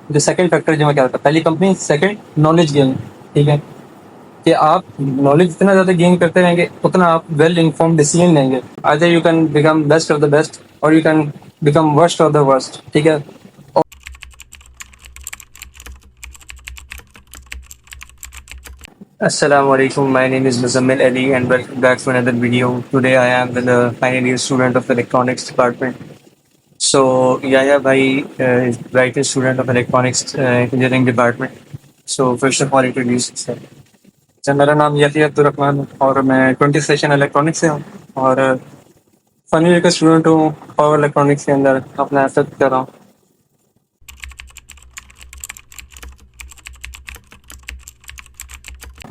جو second factor جو میں کہہ رہا تھا، پہلی کمپنی، سیکنڈ نالج گین. ٹھیک ہے کہ آپ نالج اتنا زیادہ گین کرتے رہیں گے اتنا آپ ویل انفارم ڈیسیجن لیں گے. Either you can become best of the best اور you can become worst of the worst. ٹھیک ہے. Assalamu alaikum. My name is Muzammil Ali and welcome back to another video. Today I am with a final year student of electronics department. So Yahya bhai is brightest student of electronics engineering department. So first of all introduce yourself. اچھا، میرا نام یحییٰ عبدالرحمن اور میں 20 session electronics سے ہوں اور فن year کا student ہوں. پاور الیکٹرانکس کے اندر اپنا ایسٹ کر رہا ہوں.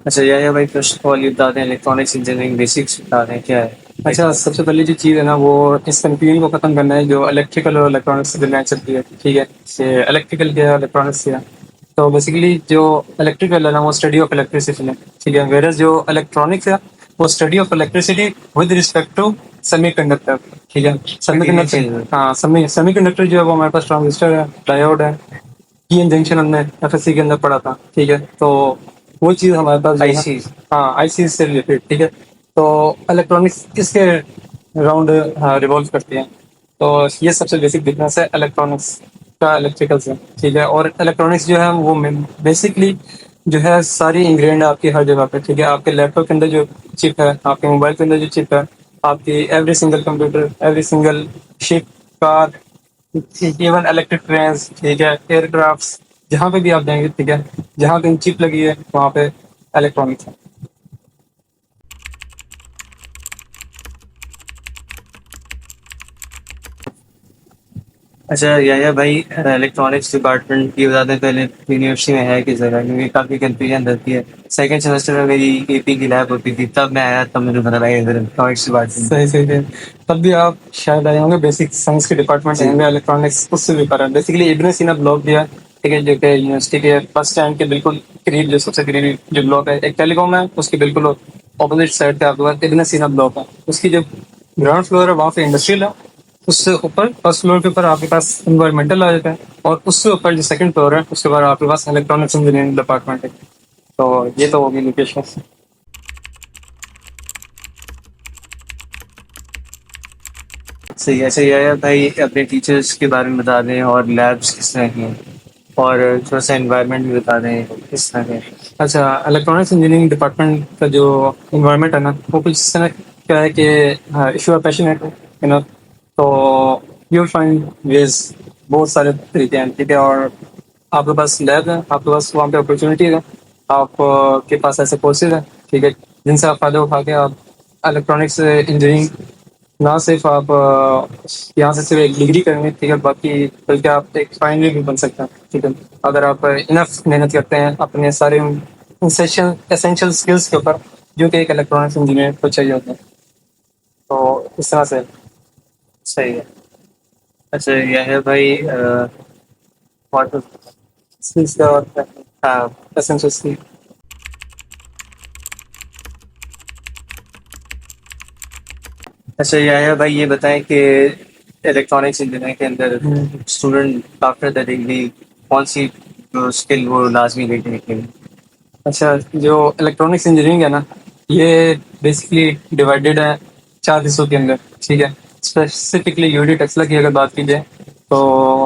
اچھا یحییٰ بھائی، فرسٹ آف آل یہ بتا دیں الیکٹرانکس انجینئرنگ بیسکس بتا دیں کیا ہے. اچھا، سب سے پہلی جو چیز ہے نا وہ اس کنفیوژن کو ختم کرنا ہے جو الیکٹریکل اور الیکٹرانکس سے درمیان چلتی ہے. ٹھیک ہے کہ الیکٹریکل کیا ہے الیکٹرانکس کیا ہے. تو بیسیکلی جو الیکٹریکل ہے نا وہ اسٹڈی آف الیکٹریسٹی ہے. ٹھیک ہے. ویئرز جو الیکٹرانکس ہے وہ study of electricity with respect to semiconductor. ٹھیک ہے. سیمی کنڈکٹر، ہاں سیمی کنڈکٹر جو ہے وہ ہمارے پاس ٹرانزسٹر ہے، ڈائیوڈ ہے، کی ان جنکشن ہم نے ایف ایس سی کے اندر پڑھا تھا. ٹھیک ہے. تو وہ چیز ہمارے پاس آئی سی، ہاں آئی سی سے ریلیٹڈ. ٹھیک ہے. تو الیکٹرانکس کس کے راؤنڈ ریوالو کرتی ہیں. تو یہ سب سے بیسک ڈفرینس ہے الیکٹرانکس کا الیکٹریکل سے. ٹھیک ہے. اور الیکٹرانکس جو ہے وہ بیسکلی جو ہے ساری انگریڈینٹ آپ کی ہر جگہ پہ. ٹھیک ہے. آپ کے لیپ ٹاپ کے اندر جو چپ ہے، آپ کے موبائل کے اندر جو چپ ہے، آپ کی every single computer, every single ship, car, even electric trains, ٹھیک ہے، ایئر کرافٹس، جہاں پہ بھی آپ جائیں گے، ٹھیک ہے، جہاں کہیں چپ لگی ہے وہاں پہ الیکٹرانکس ہے. اچھا یحییٰ بھائی، الیکٹرانکس ڈپارٹمنٹ کی بتا دیں پہلے یونیورسٹی میں ہے کس جگہ، کیونکہ کافی کنفیوژن رہتی ہے. سیکنڈ سیمسٹر میں میری اے پی کی لیب ہوتی تھی، تب میں آیا، تب مجھے پتا لگا ادھر الیکٹرانکس ڈپارٹمنٹ. صحیح صحیح. تب بھی آپ شاید آئے ہوں گے بیسک سائنس کے ڈپارٹمنٹ ہوں گے، الیکٹرانکس اس سے بھی پڑھا. بیسکلی ابن سینا بلاک دیا، ٹھیک ہے، جو کہ یونیورسٹی کے بس اسٹینڈ کے بالکل قریب، جو سب سے قریبی جو بلاک ہے، ایک ٹیلی کام ہے، اس کے بالکل اپوزٹ سائڈ پہ آپ کے پاس ابن سینا بلاک ہے. اس کی جو گراؤنڈ فلور ہے وہاں پہ انڈسٹریل ہے. اس سے اوپر فرسٹ فلور کے اوپر آپ کے پاس انوائرمنٹل آ جاتا ہے، اور اس سے اوپر جو سیکنڈ فلور ہے اس کے بعد آپ کے پاس الیکٹرانکس انجینئرنگ ڈپارٹمنٹ ہے. تو یہ تو ہوگی لوکیشن. صحیح ہے. صحیح ہے بھائی، اپنے ٹیچرس کے بارے میں بتا دیں اور لیبس کس طرح کی ہیں، اور تھوڑا سا انوائرمنٹ بھی بتا دیں کس طرح کے. اچھا، الیکٹرانکس انجینئرنگ ڈپارٹمنٹ کا جو انوائرمنٹ ہے نا وہ کچھ اس طرح کیا ہے کہ ایشو پیشنیٹ ہے. تو یو فائنڈ ویز، بہت سارے طریقے ہیں. ٹھیک ہے. اور آپ کے پاس لیب ہے، آپ کے پاس وہاں پہ اپرچونیٹیز ہے، آپ کے پاس ایسے کورسز ہیں، ٹھیک ہے، جن سے آپ فائدہ اٹھا کے آپ الیکٹرانکس انجینئرنگ نہ صرف آپ یہاں سے صرف ایک ڈگری کریں گے، ٹھیک ہے، باقی بلکہ آپ ایک فائنل بھی بن سکتے ہیں. ٹھیک ہے. اگر آپ انف محنت کرتے ہیں اپنے سارے اسینشیل اسکلس کے اوپر جو کہ ایک الیکٹرانکس انجینئر کو چاہیے ہوتا ہے. تو اس طرح سے صحیح ہے. اچھا یہ ہے بھائی، واٹر اسکلس کا، ہاں اسینشیل اسکل. اچھا یحییٰ بھائی، یہ بتائیں کہ الیکٹرانکس انجینئرنگ کے اندر اسٹوڈنٹ آفٹر دا ڈگری کون سی اسکل وہ لازمی دیکھنے کے لیے. اچھا، جو الیکٹرانکس انجینئرنگ ہے نا یہ بیسکلی ڈیوائڈیڈ ہے 4 حصوں کے اندر. ٹھیک ہے. اسپیسیفکلی یونٹ ٹیسلا کی اگر بات کی جائے تو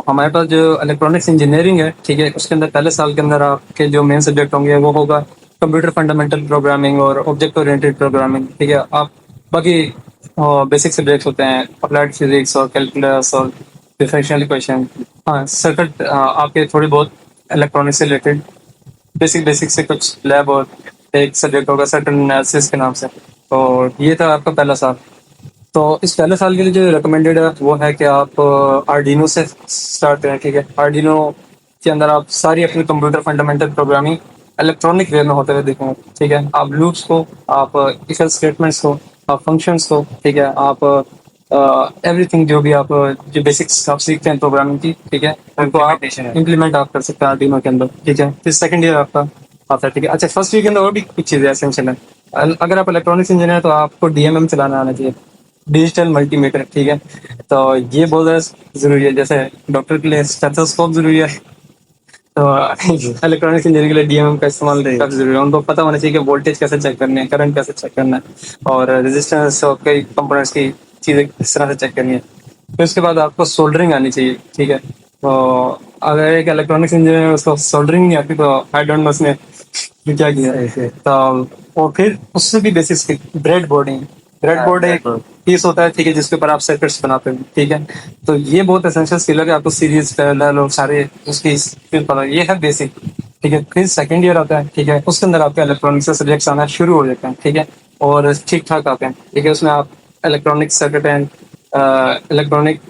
ہمارے پاس جو الیکٹرانکس انجینئرنگ ہے، ٹھیک ہے، اس کے اندر پہلے سال کے اندر آپ کے جو مین سبجیکٹ ہوں گے وہ ہوگا کمپیوٹر فنڈامنٹل پروگرامنگ اور آبجیکٹ اورینٹیڈ پروگرامنگ. ٹھیک ہے. آپ باقی بیسک سبجیکٹس ہوتے ہیں اپلائڈ فزکس اور کیلکولس اور ڈفرینشیل ایکویشن. ہاں سرکٹ آپ کے تھوڑی بہت الیکٹرانکس سے ریلیٹڈ بیسک سے کچھ لیب، اور ایک سبجیکٹ ہوگا سرٹن انالیسس کے نام سے. تو یہ تھا آپ کا پہلا سال. تو اس پہلے سال کے لیے جو ریکمینڈیڈ ہے وہ ہے کہ آپ آرڈینو سے اسٹارٹ کریں. ٹھیک ہے. آرڈینو کے اندر آپ ساری اپنی computer fundamental programming electronic way میں ہوتے ہوئے دیکھیں گے. ٹھیک ہے. آپ لوپس کو، آپ ایف اسٹیٹمنٹس کو، آپ فنکشنس کو، ٹھیک ہے، آپ ایوری تھنگ جو بھی آپ جو بیسکس آپ سیکھتے ہیں پروگرامنگ کی، ٹھیک ہے، ان کو آپ امپلیمنٹ آپ کر سکتے ہیں آرڈینو کے اندر. ٹھیک ہے. پھر سیکنڈ ایئر آپ کا آتا ہے. ٹھیک ہے. اچھا، فرسٹ ایئر کے اندر اور بھی کچھ چیزیں اسینشیل ہیں. اگر آپ الیکٹرانکس انجینئر ہیں تو آپ کو ڈی ایم ایم چلانا آنا چاہیے، ڈیجیٹل ملٹی میٹر. ٹھیک ہے. تو یہ بہت ضروری ہے. جیسے ڈاکٹر کے لیے اسٹیتھوسکوپ ضروری ہے، تو الیکٹرانکس انجینئرنگ کے لیے ڈی ایم ایم کا استعمال کافی ضروری ہے. ان کو پتہ ہونا چاہیے کہ وولٹیج کیسے چیک کرنے ہیں, کرنٹ کیسے چیک کرنا ہے, اور ریزسٹنس اور کئی کمپوننٹس کی چیزیں کس طرح سے چیک کرنی ہے. پھر اس کے بعد آپ کو سولڈرنگ آنی چاہیے. ٹھیک ہے, تو اگر ایک الیکٹرانکس انجینئر اس کو سولڈرنگ نہیں آتی تو آئی ڈونٹ نو اس نے کیا کیا. تو اور پھر اس سے بھی basic bread boarding. Bread board ایک پیس ہوتا ہے, ٹھیک ہے, جس کے اوپر آپ سرکٹس بناتے ہیں. ٹھیک ہے, تو یہ بہت اسینشیل اسکل ہے کہ آپ کو سیریز پیرالل اور سارے اس کی یہ ہے بیسک. ٹھیک ہے, پھر سیکنڈ ایئر آتا ہے. ٹھیک ہے, اس کے اندر آپ کے الیکٹرانکس کے سبجیکٹس آنا شروع ہو جاتے ہیں. ٹھیک ہے, اور ٹھیک ٹھاک آتے ہیں. ٹھیک ہے, اس میں آپ electronic circuit and electronic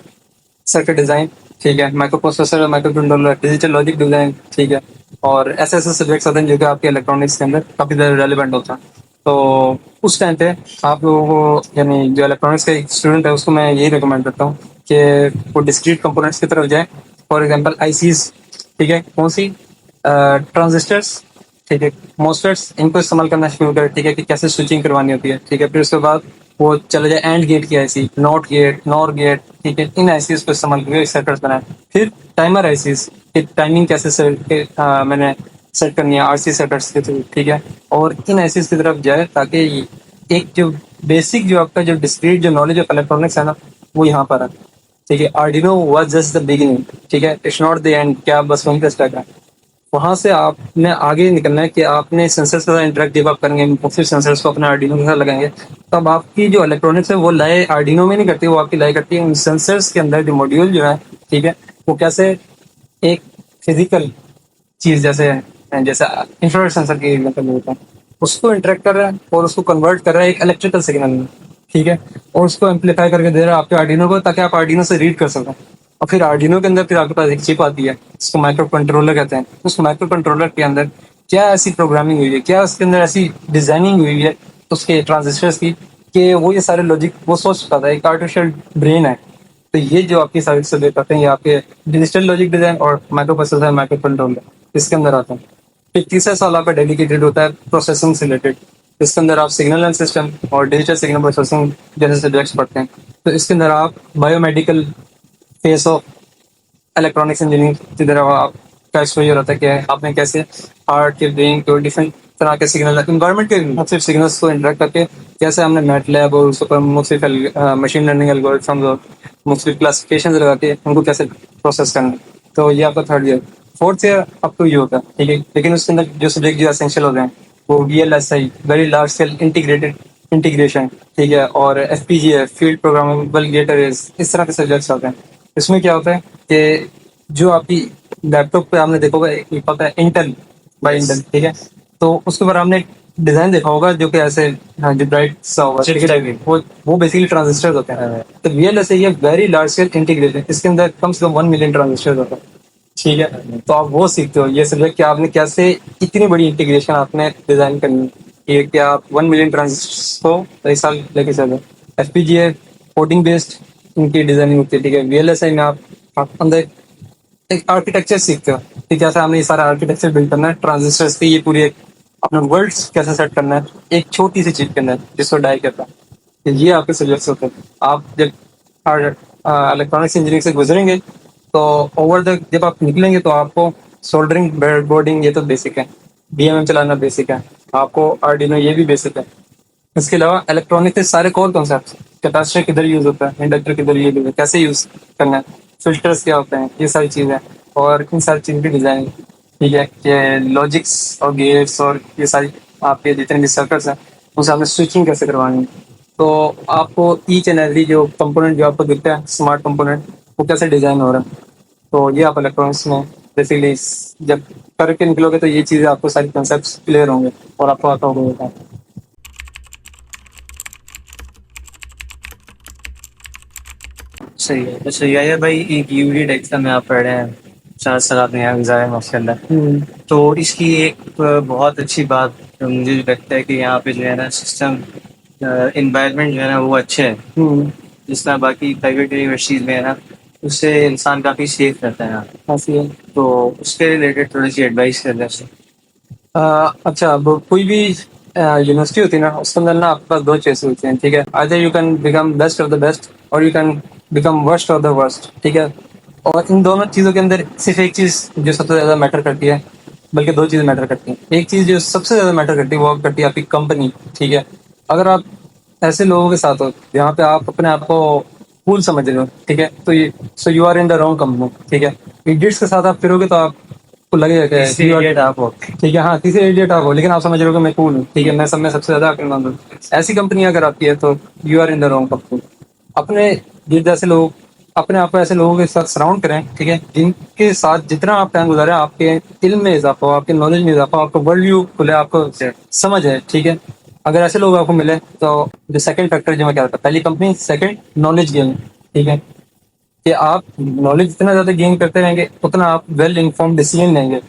circuit design, ٹھیک ہے, micro processor, micro controller, digital logic design, ٹھیک ہے, اور ایسے ایسے سبجیکٹس ہوتے ہیں جو کہ آپ کے الیکٹرانکس کے اندر کافی زیادہ ریلیونٹ ہوتا ہے. تو اس ٹائم پہ آپ لوگوں کو, یعنی جو الیکٹرانکس کا ایک اسٹوڈنٹ ہے, اس کو میں یہی ریکمینڈ کرتا ہوں کہ وہ ڈسکریٹ کمپوننٹس کی طرف جائیں. فار ایگزامپل آئی سیز, ٹھیک ہے, کون سی, ٹرانزسٹرس, ٹھیک ہے, موسفیٹس, ان کو استعمال کرنا شروع کرے. ٹھیک ہے, کہ کیسے سوئچنگ کروانی ہوتی ہے. ٹھیک ہے, پھر اس کے بعد وہ چلے جائے اینڈ گیٹ کی آئی نوٹ گیٹ, نور گیٹ. ٹھیک ہے, ان آئی سیز کو استعمال کر کے سرکٹس بنائے. پھر ٹائمر آئی سیز, ٹائمنگ کیسے میں نے سیٹ کرنی ہے آر سی سیٹرس کے تھرو. ٹھیک ہے, اور ان آئی سیز کی طرف جائے تاکہ ایک جو بیسک جو آپ کا جو ڈسکریٹ جو نالج آف الیکٹرانکس ہے نا, وہ یہاں پر ہے. ٹھیک ہے, آرڈینو واز جسٹ دا بگننگ. ٹھیک ہے, اٹس ناٹ دی اینڈ, کیا بس وہیں پہ اسٹک ہے. وہاں سے آپ نے آگے نکلنا ہے کہ آپ نے سینسرس کے ساتھ انٹریکٹ جب آپ کریں گے, مختلف سینسرس کو اپنے آرڈینو کے ساتھ لگائیں گے, تب آپ کی جو الیکٹرانکس ہے وہ لائے آرڈینو میں نہیں کرتی, وہ آپ کی لائے کرتی ہے ان سینسرس کے اندر جو ماڈیول جو ہے. ٹھیک ہے, وہ کیسے ایک فزیکل چیز جیسے انفرارڈ سینسر کی مطلب ہوتا ہے, اس کو انٹریکٹ کر رہا ہے اور اس کو کنورٹ کر رہا ہے ایک الیکٹریکل سگنل میں. ٹھیک ہے, اور اس کو امپلیفائی کر کے دے رہا ہے آپ کے آرڈینو کو, تاکہ آپ آرڈینو سے ریڈ کر سکیں. اور پھر آرڈینو کے اندر پھر آپ کے پاس ایک چپ آتی ہے, اس کو مائکرو کنٹرولر کہتے ہیں. اس مائکرو کنٹرولر کے اندر کیا ایسی پروگرامنگ ہوئی ہے, کیا اس کے اندر ایسی ڈیزائننگ ہوئی ہے اس کے ٹرانزسٹرس کی, کہ وہ یہ سارے لاجک وہ سوچ چکا تھا. ایک آرٹیفیشیل برین ہے. تو یہ جو آپ کی ساری سبجیکٹ کرتے ہیں, یہ آپ کے ڈیجیٹل لاجک ڈیزائن اور مائکرو پروسیسر, مائکرو کنٹرولر, اس کے اندر آتے ہیں. پھر تیسرا سال آپ کا ڈیڈیکیٹڈ ہوتا ہے پروسیسنگ سے ریلیٹڈ. اس کے اندر آپ سگنل اینڈ سسٹم اور ڈیجیٹل سگنل پروسیسنگ جیسے سبجیکٹس پڑھتے ہیں. تو اس کے اندر آپ biomedical face of electronics engineering کی طرح آپ کا ایکسپوجر ہوتا ہے کہ آپ نے کیسے ہارٹ کے برین کو ڈفرینٹ طرح کے سگنل, انوائرمنٹ کے مختلف سگنلس کو انٹریکٹ کر کے کیسے ہم نے میٹ لیب اور اس پر مختلف مشین لرننگ الگورتھمز اور مختلف کلاسیفکیشنز لگا کے ان کو کیسے پروسیس کرنا ہے. تو یہ آپ کا تھرڈ ایئر. فورتھ ایئر اب تو یہ ہوتا ہے. ٹھیک ہے, لیکن اس کے اندر جو سبجیکٹ جو اسینشیل ہوتے ہیں وہ V L S I, very large scale integration. ٹھیک ہے, اور ایف پی جی ہے, فیلڈ پروگرامبل گیٹرز, اس طرح کے سبجیکٹس آتے ہیں. اس میں کیا ہوتا ہے کہ جو آپ کی لیپ ٹاپ پہ آپ نے دیکھا ہوگا ایک ہوتا ہے انٹل بائی انٹل. ٹھیک ہے, تو اس کے اوپر آپ نے ڈیزائن دیکھا ہوگا جو کہ ایسے جو برائٹ سا ہوگا, وہ بیسکلی ٹرانزسٹر ہوتے ہیں. تو وی ایل ایس اے یہ ویری لارج اسکیل انٹیگریشن, اس کے اندر کم سے کم 1 ملین ٹرانزسٹر ہوتے ہیں. ٹھیک ہے, تو آپ وہ سیکھتے ہو یہ سبجیکٹ کہ آپ نے کیسے اتنی بڑی انٹیگریشن آپ نے ڈیزائن کرنی ہے, یہ کہ آپ 1 ملین ٹرانزسٹر کو ایک سال لے کے چلیں. ایف پی جی ہے کوڈنگ بیسڈ ان کی ڈیزائننگ ہوتی ہے. ٹھیک ہے, وی ایل ایس آئی میں آپ اندر ایک آرکیٹیکچر سیکھتے ہو کہ کیسے ہم نے یہ سارا آرکیٹیکچر بلڈ کرنا ہے, ٹرانزسٹرس کی یہ پوری ایک اپنا ورلڈ کیسے سیٹ کرنا ہے ایک چھوٹی سی چیز کے اندر جس کو ڈائی کرتا ہے. یہ آپ کے سبجیکٹس ہوتے ہیں. آپ جب الیکٹرانکس انجینئرنگ سے گزریں گے تو اوور دا جب آپ نکلیں گے تو آپ کو سولڈرنگ, بریڈ بورڈنگ, یہ تو بیسک ہے. ڈی ایم ایم چلانا بیسک ہے. آپ کو آرڈینو یہ بھی بیسک ہے. اس کے علاوہ الیکٹرانک کے سارے کور کانسیپٹس, کیپیسٹر کدھر یوز ہوتا ہے, انڈکٹر کدھر یوز ہوتا ہے, کیسے یوز کرنا ہے, فلٹرس کیا ہوتے ہیں, یہ ساری چیزیں, اور ان ساری چیزوں کی ڈیزائن. ٹھیک ہے, کہ لاجکس اور گیٹس اور یہ ساری آپ کے جتنے بھی سرکٹس ہیں ان سے آپ نے سوئچنگ کیسے کروانی ہے. تو آپ کو ایچ اینڈ ایوری جو کمپوننٹ جو آپ کو دکھتا ہے اسمارٹ کمپوننٹ, وہ کیسے ڈیزائن ہو رہا ہے. تو یہ آپ الیکٹرانکس میں بیسکلی جب کر کے نکلو گے تو یہ چیزیں آپ کو ساری کنسیپٹس کلیئر ہوں گے اور آپ کو آتا ہوگا. صحیح ہے. اچھا یہ بھائی ایک یو ڈی ڈیکسا میں آپ پڑھ رہے ہیں, 4 سال آپ نے یہاں گزارے ماشاء اللہ. تو اس کی ایک بہت اچھی بات مجھے لگتا ہے کہ یہاں پہ جو ہے نا سسٹم انوائرمنٹ جو ہے نا وہ اچھے ہے. جس طرح باقی پرائیویٹ یونیورسٹیز میں ہے نا, اس سے انسان کافی سیف رہتا ہے یہاں. تو اس کے ریلیٹڈ تھوڑی سی ایڈوائس کر دیں. اچھا, اب کوئی بھی یونیورسٹی ہوتی ہے نا, اس کے اندر نا آپ کے پاس دو چوائسز ہوتی ہیں. ٹھیک ہے, either you can become best of the best اور you can become worst of the worst. ٹھیک ہے, اور ان دونوں چیزوں کے اندر صرف ایک چیز جو سب سے زیادہ میٹر کرتی ہے، بلکہ دو چیزیں میٹر کرتی ہیں. ایک چیز جو سب سے زیادہ میٹر کرتی ہے وہ کرتی ہے آپ کی کمپنی. ٹھیک ہے، اگر آپ ایسے لوگوں کے ساتھ ہو جہاں پہ آپ اپنے آپ کو کول سمجھ رہے ہو، ٹھیک ہے، تو so you are in the wrong company. ٹھیک ہے، ایڈیٹس کے ساتھ آپ پھرو گے تو آپ کو لگے گا کہ idiot آپ ہو. ٹھیک ہے، ہاں کسی ایڈیٹ آپ ہو لیکن آپ سمجھ رہے ہو کہ میں کول ہوں. ٹھیک ہے، میں سب سے زیادہ عقل مند ہوں. ایسی کمپنی اگر آپ کی ہے تو you are in the wrong company. اپنے جیسے لوگ اپنے آپ کو ایسے لوگوں کے ساتھ سراؤنڈ کریں، ٹھیک ہے، جن کے ساتھ جتنا آپ ٹائم گزارے آپ کے علم میں اضافہ ہو، آپ کے نالج میں اضافہ ہو، آپ کو ورلڈ ویو کھلے، آپ کو سمجھ ہے. ٹھیک ہے، اگر ایسے لوگ آپ کو ملے تو جو سیکنڈ فیکٹر جو میں کہتا تھا، پہلی کمپنی، سیکنڈ نالج گین. ٹھیک ہے، کہ آپ نالج جتنا زیادہ گین کرتے رہیں گے اتنا آپ ویل انفارم ڈیسیجن لیں گے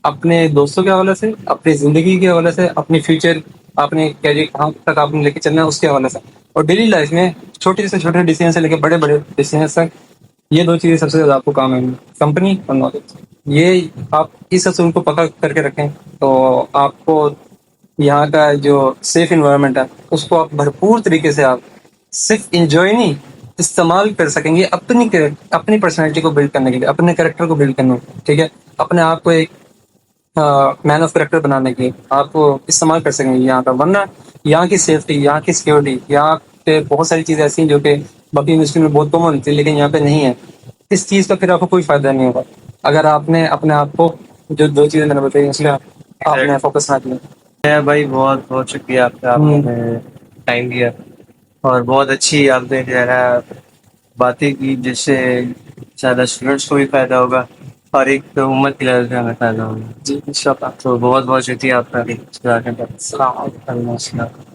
اپنے دوستوں کے حوالے سے، اپنی زندگی کے حوالے سے، اپنی فیوچر، اپنے کیریئر کہاں تک آپ نے لے کے چلنا ہے اس کے حوالے سے. اور ڈیلی لائف میں چھوٹے سے چھوٹے ڈیسیجن سے لے کے بڑے بڑے ڈیسیجن تک یہ دو چیزیں سب سے زیادہ آپ کو کام آئیں گی، کمپنی اور نالج. یہ آپ اس اصول کو پکا کر کے رکھیں تو آپ کو یہاں کا جو سیف انوائرمنٹ ہے اس کو آپ بھرپور طریقے سے آپ صرف انجوائے نہیں استعمال کر سکیں گے اپنی پرسنالٹی کو بلڈ کرنے کے لیے، اپنے کریکٹر کو بلڈ کرنے کے لیے. ٹھیک ہے، اپنے آپ کو ایک مین آف کریکٹر بنانے کے آپ کو استعمال کر سکیں گے یہاں کا. ورنہ یہاں کی سیفٹی، یہاں کی سیکورٹی، یہاں پہ بہت ساری چیزیں ایسی ہیں جو کہ باقی یونیورسٹی میں بہت کامن ہوتی ہے لیکن یہاں پہ نہیں ہے. اس چیز کا پھر آپ کو کوئی فائدہ نہیں ہوگا اگر آپ نے اپنے آپ کو جو دو چیزیں میں نے بتائی اس لیے آپ نے فوکس نہ کیا. بھائی بہت بہت شکریہ آپ کا، آپ نے ٹائم دیا اور بہت اچھی آپ نے جو ہے نا باتیں کی جس سے زیادہ اسٹوڈنٹس کو بھی فائدہ ہوگا اور ایک امت کے لیے ہمیں فائدہ ہوگا. جی ان شاء اللہ. تو بہت بہت شکریہ آپ کا. السلام علیکم. السلام.